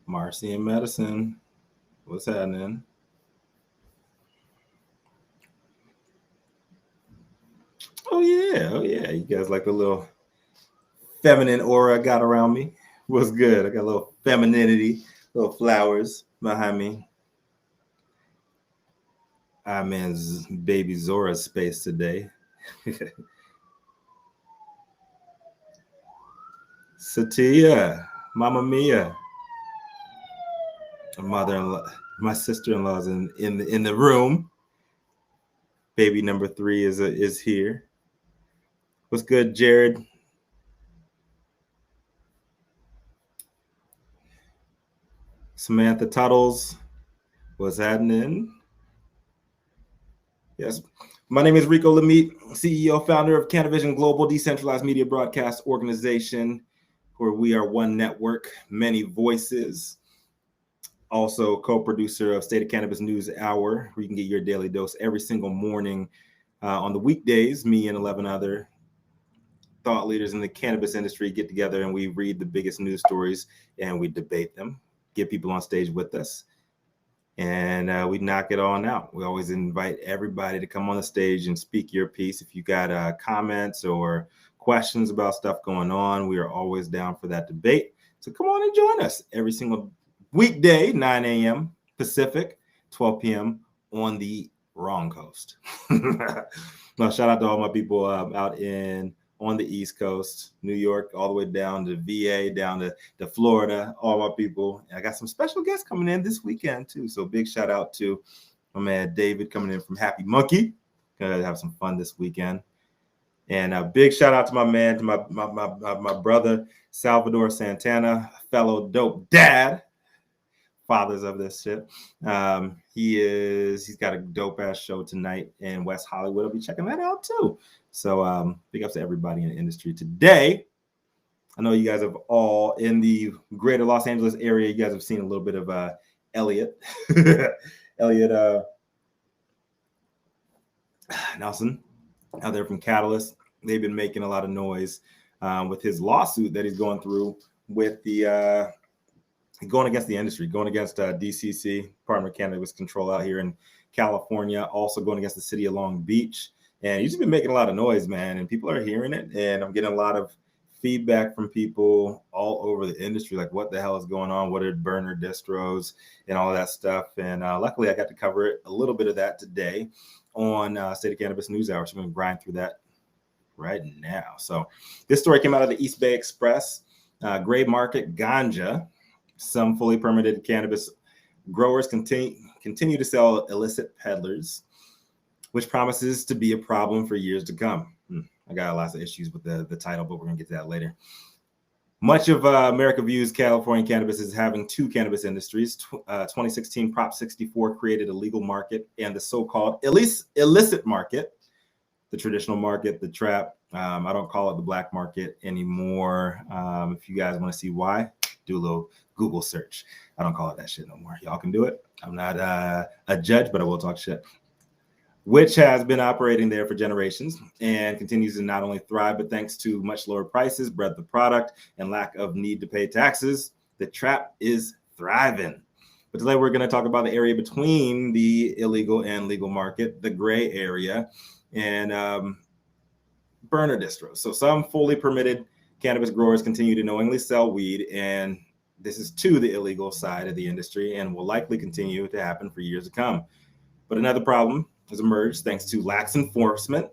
Marcy and Medicine. What's happening? Oh yeah. You guys like the little feminine aura I got around me? What's good? I got a little femininity, little flowers behind me. I'm in baby Zora's space today. Satya, Mama Mia, mother-in-law, my sister-in-law's in the room. Baby number 3 is here. What's good, Jared? Samantha Tuttles, what's happening? Yes, my name is Rico Lamite, CEO, founder of Cannavision Global, decentralized media broadcast organization, where we are one network, many voices. Also co-producer of State of Cannabis NewsHour, where you can get your daily dose every single morning on the weekdays. Me and 11 other thought leaders in the cannabis industry get together and we read the biggest news stories and we debate them, get people on stage with us, and we knock it on out. We always invite everybody to come on the stage and speak your piece. If you got comments or questions about stuff going on, we are always down for that debate. So come on and join us every single weekday, 9 a.m. Pacific, 12 p.m. on the wrong coast. Now, shout out to all my people out on the East Coast, New York, all the way down to VA, down to Florida, all my people. I got some special guests coming in this weekend too. So big shout out to my man David coming in from Happy Monkey. Gonna have some fun this weekend. And a big shout out to my man, to my brother Salvador Santana, fellow dope dad, fathers of this shit. He's got a dope ass show tonight in West Hollywood. I'll be checking that out too. So big ups to everybody in the industry today. I know you guys have all in the greater Los Angeles area. You guys have seen a little bit of Elliot Nelson out there from Catalyst. They've been making a lot of noise with his lawsuit that he's going through with the going against the industry, going against DCC, Department of Cannabis Control out here in California, also going against the city of Long Beach. And he's just been making a lot of noise, man, and people are hearing it. And I'm getting a lot of feedback from people all over the industry, like what the hell is going on? What are burner distros and all of that stuff? And luckily, I got to cover it, a little bit of that today on State of Cannabis NewsHour. So I'm going to grind through that right now. So this story came out of the East Bay Express. Gray market ganja. Some fully permitted cannabis growers continue to sell illicit peddlers, which promises to be a problem for years to come. I got lots of issues with the title, but we're going to get to that later. Much of America views California cannabis as having two cannabis industries. 2016 Prop 64 created a legal market and the so-called illicit market, the traditional market, the trap. I don't call it the black market anymore. If you guys want to see why, do a little Google search. I don't call it that shit no more. Y'all can do it. I'm not a judge, but I will talk shit. Which has been operating there for generations and continues to not only thrive, but thanks to much lower prices, breadth of product, and lack of need to pay taxes, the trap is thriving. But today we're going to talk about the area between the illegal and legal market, the gray area, and burner distros. So some fully permitted cannabis growers continue to knowingly sell weed, and this is to the illegal side of the industry and will likely continue to happen for years to come. But another problem has emerged thanks to lax enforcement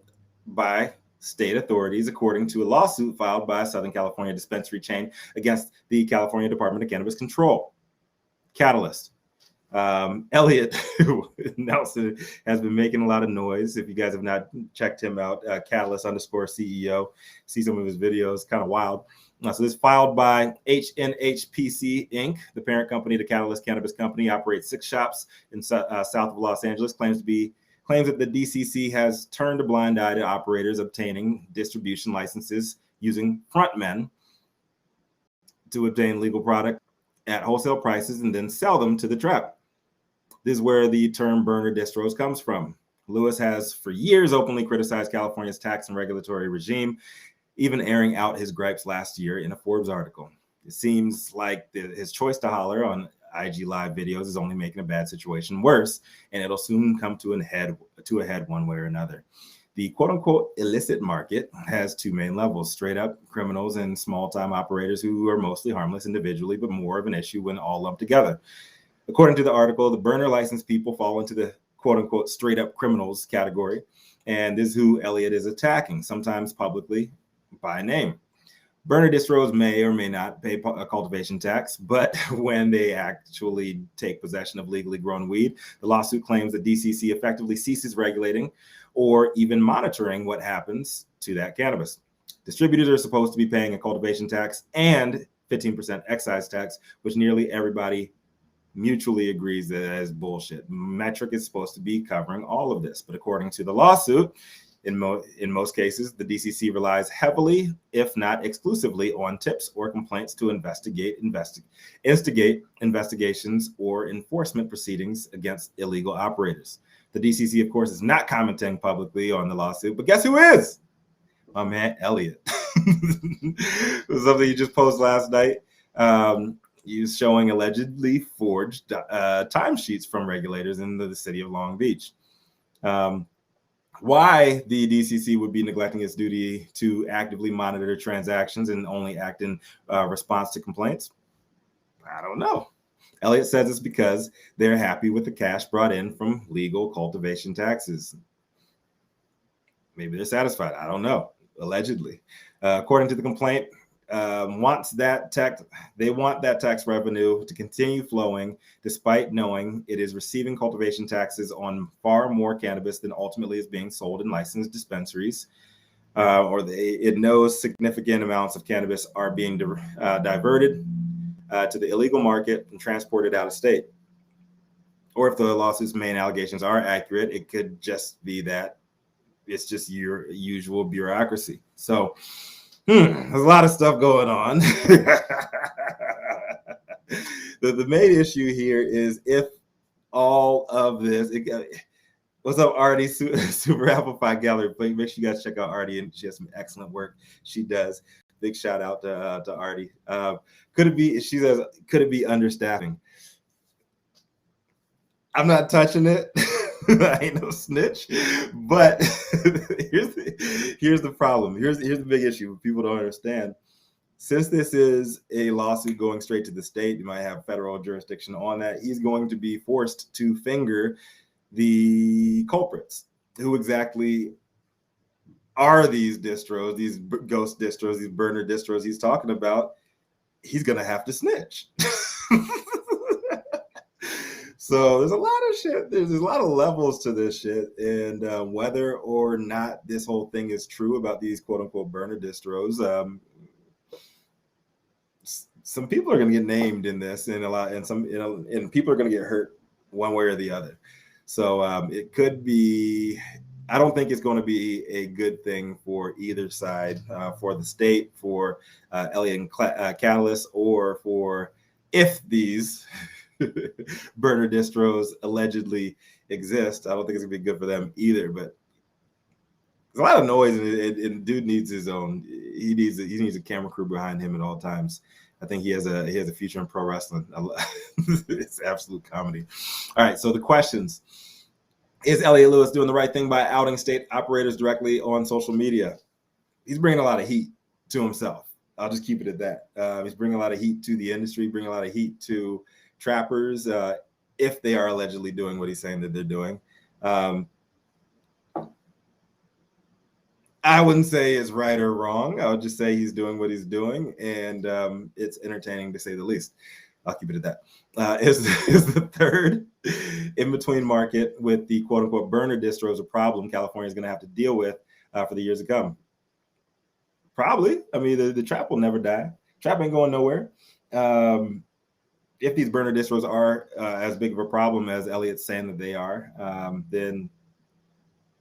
by state authorities, according to a lawsuit filed by a Southern California dispensary chain against the California Department of Cannabis Control. Catalyst. Elliot Nelson has been making a lot of noise. If you guys have not checked him out, Catalyst_CEO, see some of his videos, kind of wild. So this filed by HNHPC Inc., the parent company to Catalyst Cannabis Company, operates 6 shops in south of Los Angeles, claims that the DCC has turned a blind eye to operators obtaining distribution licenses using frontmen to obtain legal product at wholesale prices and then sell them to the trap. This is where the term burner distros comes from. Lewis has for years openly criticized California's tax and regulatory regime. even airing out his gripes last year in a Forbes article. It seems like his choice to holler on IG Live videos is only making a bad situation worse, and it'll soon come to a head one way or another. The quote-unquote illicit market has two main levels: straight-up criminals and small-time operators who are mostly harmless individually, but more of an issue when all lumped together. According to the article, the burner licensed people fall into the quote-unquote straight-up criminals category, and this is who Elliott is attacking, sometimes publicly by name. Burner distros may or may not pay a cultivation tax, but when they actually take possession of legally grown weed, the lawsuit claims that DCC effectively ceases regulating or even monitoring what happens to that cannabis. Distributors are supposed to be paying a cultivation tax and 15% excise tax, which nearly everybody mutually agrees that is bullshit. Metric is supposed to be covering all of this, but according to the lawsuit, in most cases, the DCC relies heavily, if not exclusively, on tips or complaints to instigate investigations or enforcement proceedings against illegal operators. The DCC, of course, is not commenting publicly on the lawsuit, but guess who is? My man, Elliott. It was something he just posted last night. He was showing allegedly forged timesheets from regulators in the city of Long Beach. Why the DCC would be neglecting its duty to actively monitor transactions and only act in response to complaints, I don't know. Elliott says it's because they're happy with the cash brought in from legal cultivation taxes. Maybe they're satisfied. I don't know. Allegedly. According to the complaint, they want that tax revenue to continue flowing despite knowing it is receiving cultivation taxes on far more cannabis than ultimately is being sold in licensed dispensaries, it knows significant amounts of cannabis are being diverted to the illegal market and transported out of state. Or if the lawsuit's main allegations are accurate, it could just be that it's just your usual bureaucracy. So there's a lot of stuff going on. The main issue here is if all of this. What's up, Artie? Super Amplified Gallery. Make sure you guys check out Artie, and she has some excellent work she does. Big shout out to Artie. Could it be? She says, could it be understaffing? I'm not touching it. I ain't no snitch, but here's the problem. Here's the big issue people don't understand. Since this is a lawsuit going straight to the state, you might have federal jurisdiction on that. He's going to be forced to finger the culprits. Who exactly are these distros, these ghost distros, these burner distros he's talking about? He's gonna have to snitch. So there's a lot of shit. There's a lot of levels to this shit, and whether or not this whole thing is true about these quote unquote burner distros, some people are going to get named in this, and and people are going to get hurt one way or the other. So it could be. I don't think it's going to be a good thing for either side, for the state, for Elliott and Cannabis, or for if these burner distros allegedly exist. I don't think it's gonna be good for them either, but there's a lot of noise, and dude needs his own. He needs a camera crew behind him at all times. I think he has a future in pro wrestling. It's absolute comedy. All right, so the questions: is Elliott Lewis doing the right thing by outing state operators directly on social media? He's bringing a lot of heat to himself. I'll just keep it at that. He's bringing a lot of heat to the industry, bringing a lot of heat to trappers, if they are allegedly doing what he's saying that they're doing. I wouldn't say it's right or wrong. I would just say he's doing what he's doing, and it's entertaining to say the least. I'll keep it at that. Is the third in-between market with the quote-unquote burner distros a problem California is going to have to deal with for the years to come? Probably. I mean, the trap will never die. Trap ain't going nowhere. If these burner distros are as big of a problem as Elliott's saying that they are, then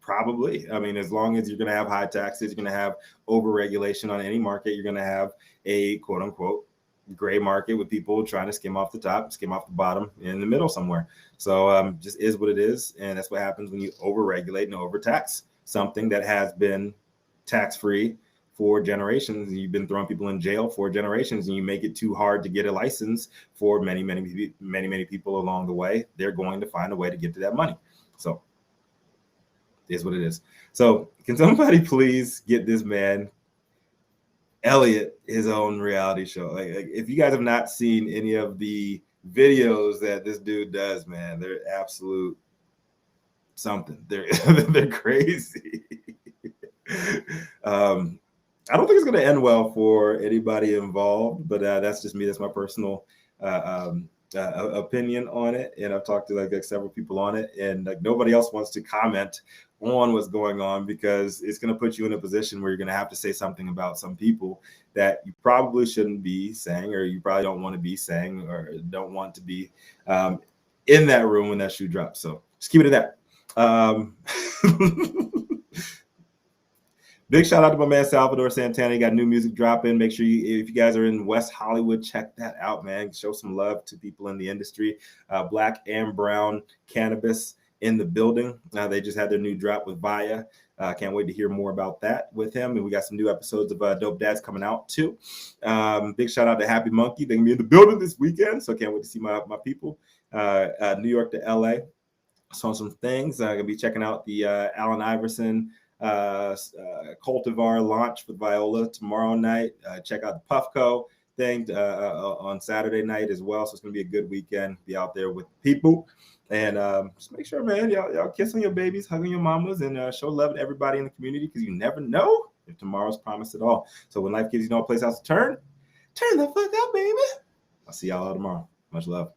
probably. I mean, as long as you're going to have high taxes, you're going to have over-regulation on any market, you're going to have a quote-unquote gray market with people trying to skim off the top, skim off the bottom, in the middle somewhere. So just is what it is, and that's what happens when you over-regulate and overtax something that has been tax-free for generations. You've been throwing people in jail for generations, and you make it too hard to get a license for many people along the way. They're going to find a way to get to that money. So it is what it is. So can somebody please get this man Elliot his own reality show? Like if you guys have not seen any of the videos that this dude does, man, they're absolute something. They're crazy. I don't think it's going to end well for anybody involved, but that's just me. That's my personal opinion on it. And I've talked to like several people on it, and like nobody else wants to comment on what's going on because it's going to put you in a position where you're going to have to say something about some people that you probably shouldn't be saying, or you probably don't want to be saying, or don't want to be in that room when that shoe drops. So just keep it at that. Big shout out to my man Salvador Santana. He got new music dropping. Make sure if you guys are in West Hollywood, check that out, man. Show some love to people in the industry. Black and brown cannabis in the building. They just had their new drop with Vaya. Can't wait to hear more about that with him. And we got some new episodes of Dope Dads coming out too. Big shout out to Happy Monkey. They're gonna be in the building this weekend, so can't wait to see my people. New York to LA. Saw some things. I'm gonna be checking out the Allen Iverson cultivar launch with Viola tomorrow night. Check out the Puffco thing on Saturday night as well. So it's gonna be a good weekend. Be out there with people, and just make sure, man, y'all kiss on your babies, hug on your mamas, and show love to everybody in the community, because you never know if tomorrow's promised at all. So when life gives you no place else to turn the fuck up, baby. I'll see y'all tomorrow. Much love.